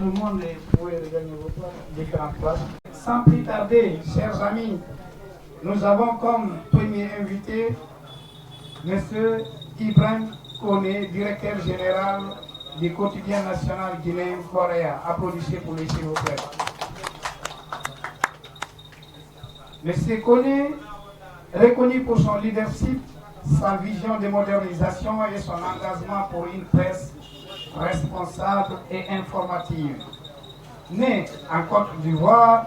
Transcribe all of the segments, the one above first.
tout le monde et vous pouvez regagner vos différentes places. Sans plus tarder, chers amis, nous avons comme premier invité M. Ibrahim Koné, directeur général du quotidien national guinéen Horea. Applaudissez pour lui, s'il vous plaît. M. Koné, reconnu pour son leadership, sa vision de modernisation et son engagement pour une presse responsable et informative. Né en Côte d'Ivoire,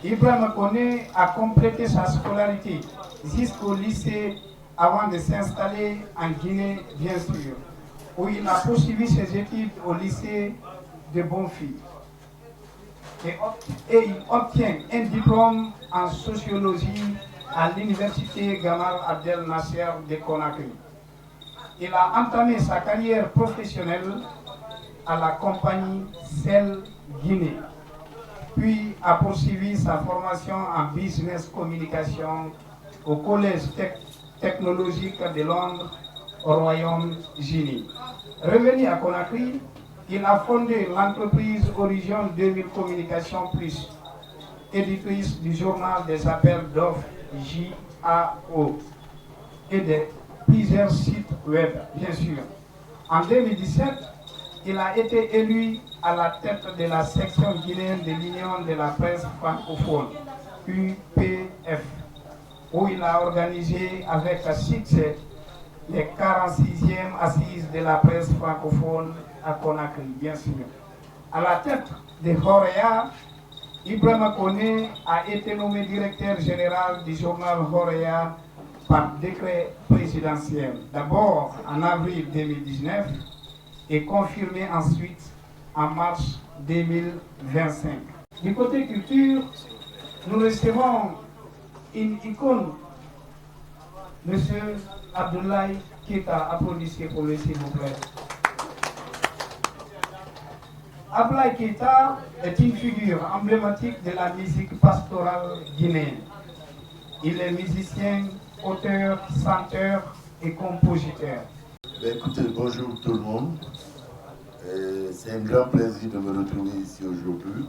Ibrahim Koné a complété sa scolarité jusqu'au lycée avant de s'installer en Guinée, bien sûr, où il a poursuivi ses études au lycée de Bonfils. Et il obtient un diplôme en sociologie à l'université Gamal Abdel Nasser de Conakry. Il a entamé sa carrière professionnelle à la compagnie Cell Guinée, puis a poursuivi sa formation en business communication au Collège technologique de Londres au Royaume-Uni. Revenu à Conakry, il a fondé l'entreprise Horizon 2000 Communication Plus, éditrice du journal des appels d'offres JAO et de plusieurs sites web, bien sûr. En 2017, il a été élu à la tête de la section guinéenne de l'Union de la presse francophone, UPF, où il a organisé avec succès les 46e assises de la presse francophone à Conakry, bien sûr. À la tête de Horea, Ibrahim Koné a été nommé directeur général du journal Horea par décret présidentiel, d'abord en avril 2019 et confirmé ensuite en mars 2025. Du côté culture, nous recevons une icône, M. Abdoulaye Keita. Applaudissez pour lui, s'il vous plaît. Abdoulaye Keita est une figure emblématique de la musique pastorale guinéenne. Il est musicien, auteur, chanteur et compositeur. Écoutez, bonjour tout le monde. C'est un grand plaisir de me retrouver ici aujourd'hui.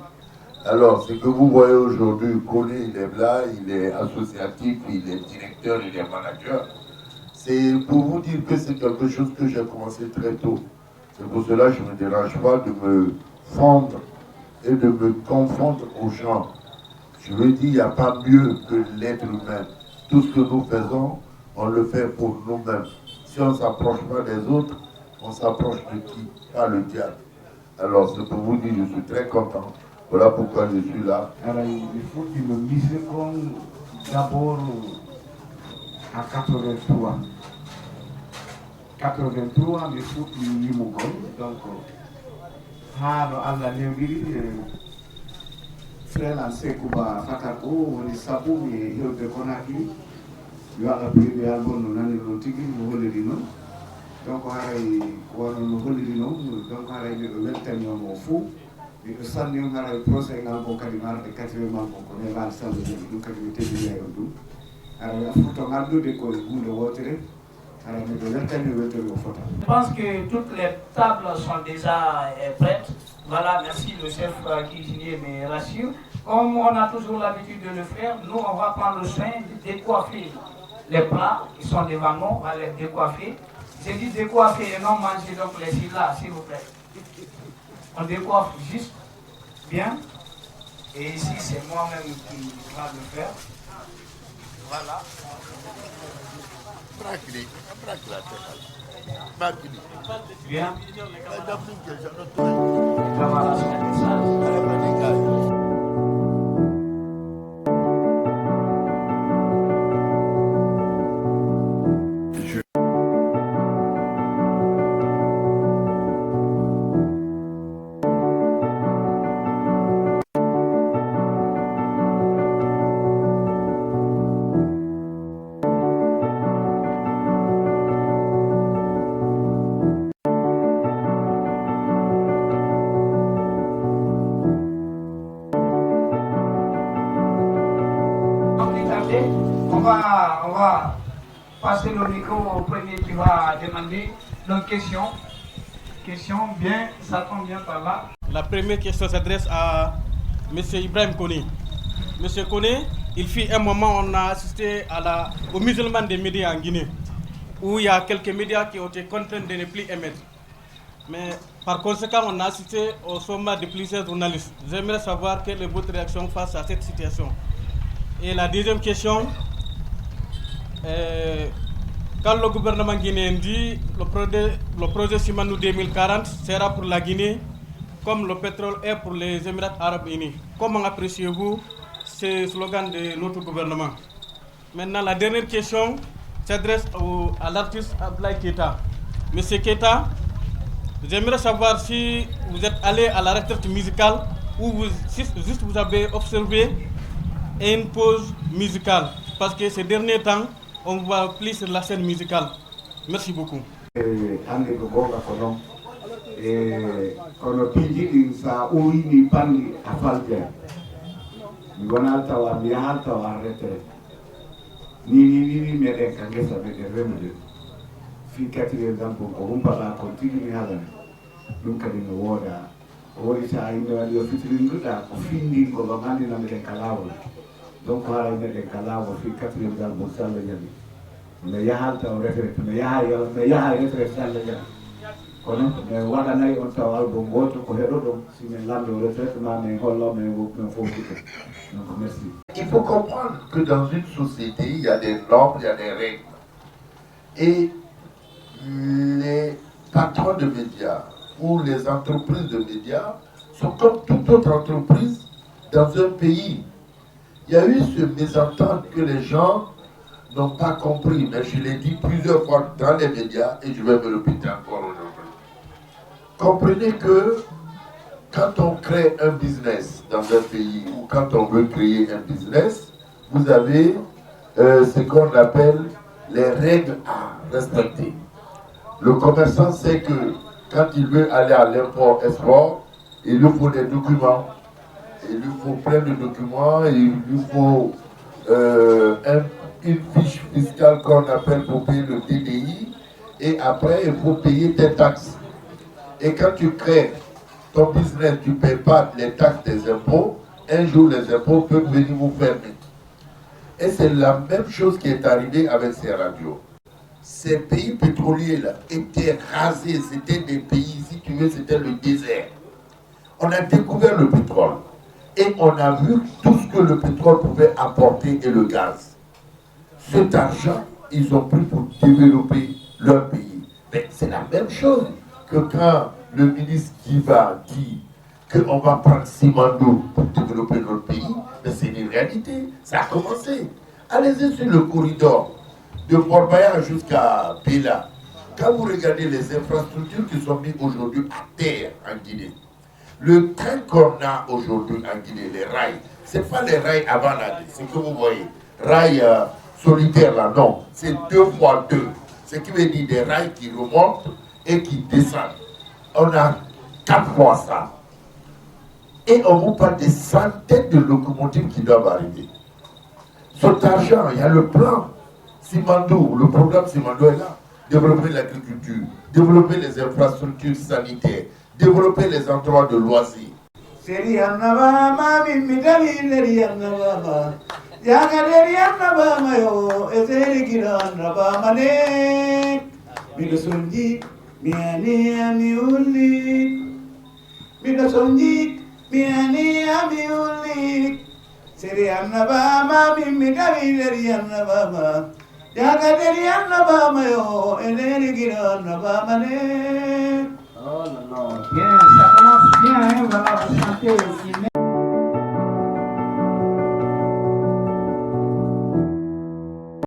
Alors, ce que vous voyez aujourd'hui, Koné, il est là, il est associatif, il est directeur, il est manager. C'est pour vous dire que c'est quelque chose que j'ai commencé très tôt. C'est pour cela que je ne me dérange pas de me fondre et de me confondre aux gens. Je veux dire, il n'y a pas mieux que l'être humain. Tout ce que nous faisons, on le fait pour nous-mêmes. Si on ne s'approche pas des autres, on s'approche de qui? Pas le diable. Alors, c'est pour vous dire, je suis très content. Voilà pourquoi je suis là. Alors, il faut que le musée d'abord en 83. 83, il faut qu'il y ait mon donc, Allah Newgiri, frère Ansekuba Fatako, on est sabou et il de Conakry. Il y a un peu d'album, on a un tigre, on a le nom. Donc, on a le nom, donc on a le temps, on fou. Et le samedi, on a le procès dans le Calimar de 80 ans, on est là, le samedi, donc on était bien à tout. Alors, il faut qu'on a deux décors, de water. Je pense que toutes les tables sont déjà prêtes. Voilà, merci le chef cuisinier me rassure. Comme on a toujours l'habitude de le faire, nous on va prendre le soin de décoiffer les plats qui sont devant nous, on va les décoiffer. J'ai dit décoiffer et non manger donc les là, s'il vous plaît. On décoiffe juste bien. Et ici c'est moi-même qui va le faire. Voilà. Bien. On va passer le micro au premier qui va demander. Donc, question, bien, ça tombe bien par là. La première question s'adresse à M. Ibrahim Kone. M. Kone, il fut un moment où on a assisté au musulman des médias en Guinée, où il y a quelques médias qui ont été contraints de ne plus émettre. Mais par conséquent, on a assisté au sommet de plusieurs journalistes. J'aimerais savoir quelle est votre réaction face à cette situation. Et la deuxième question, quand le gouvernement guinéen dit le projet Simanou 2040 sera pour la Guinée comme le pétrole est pour les Émirats arabes unis, comment appréciez-vous ce slogan de notre gouvernement? Maintenant, la dernière question s'adresse à l'artiste Abdoulaye Keita. Monsieur Keita, j'aimerais savoir si vous êtes allé à la retraite musicale ou juste vous avez observé une pause musicale, parce que ces derniers temps, on voit plus sur la scène musicale. Merci beaucoup. Kono pijidi sa uri ni pandi afalja mi gonalta wa mi halta wa retere ni meden kangesa be remude fi 4e zampo ko humpa ba continue halane dum kadi no woda wori sa inde wadi o fitrin duda ko findi ko ba mandi na meden kalawo donc hala meden kalawo fi 4e zampo salla jami me ya halta o retere me ya retere salla jami kono mais waɗanayi on taw album goto ko heɗo ɗum si min lamde o retraitement mais hollo mais fof donc merci. Il faut comprendre que dans une société, il y a des normes, il y a des règles. Et les patrons de médias ou les entreprises de médias sont comme toute autre entreprise dans un pays. Il y a eu ce mésentente que les gens n'ont pas compris, mais je l'ai dit plusieurs fois dans les médias et je vais me répéter encore aujourd'hui. Comprenez que quand on crée un business dans un pays ou quand on veut créer un business, vous avez ce qu'on appelle les règles à respecter. Le commerçant sait que quand il veut aller à l'import-export, il lui faut des documents. Il lui faut plein de documents, il lui faut une fiche fiscale qu'on appelle pour payer le TDI et après il faut payer tes taxes. Et quand tu crées ton business, tu ne payes pas les taxes des impôts, un jour les impôts peuvent venir vous fermer. Et c'est la même chose qui est arrivée avec ces radios. Ces pays pétroliers-là étaient rasés, c'était des pays, si tu veux, c'était le désert. On a découvert le pétrole et on a vu tout ce que le pétrole pouvait apporter et le gaz. Cet argent, ils ont pris pour développer leur pays. Mais c'est la même chose que quand le ministre Kiva dit qu'on va prendre Simandou pour développer notre pays, mais c'est une réalité, ça a commencé. Allez-y sur le corridor de Port-Baillan jusqu'à Bela. Quand vous regardez les infrastructures qui sont mises aujourd'hui à terre en Guinée, le train qu'on a aujourd'hui en Guinée, les rails, ce n'est pas les rails avant la c'est ce que vous voyez, rails solitaires là, non, c'est 2x2, ce qui veut dire des rails qui remontent et qui descendent. On a 4 fois ça. Et on vous parle des centaines de locomotives qui doivent arriver. Cet argent, il y a le plan Simandou, le programme Simandou est là. Développer l'agriculture, développer les infrastructures sanitaires, développer les endroits de loisirs. Miani amiuli, mina sonji, miani amiuli. Seri annabama, mimi daviri annabama. Jaga deri annabama yo, eneri gira annabama ne. Oh no, bien.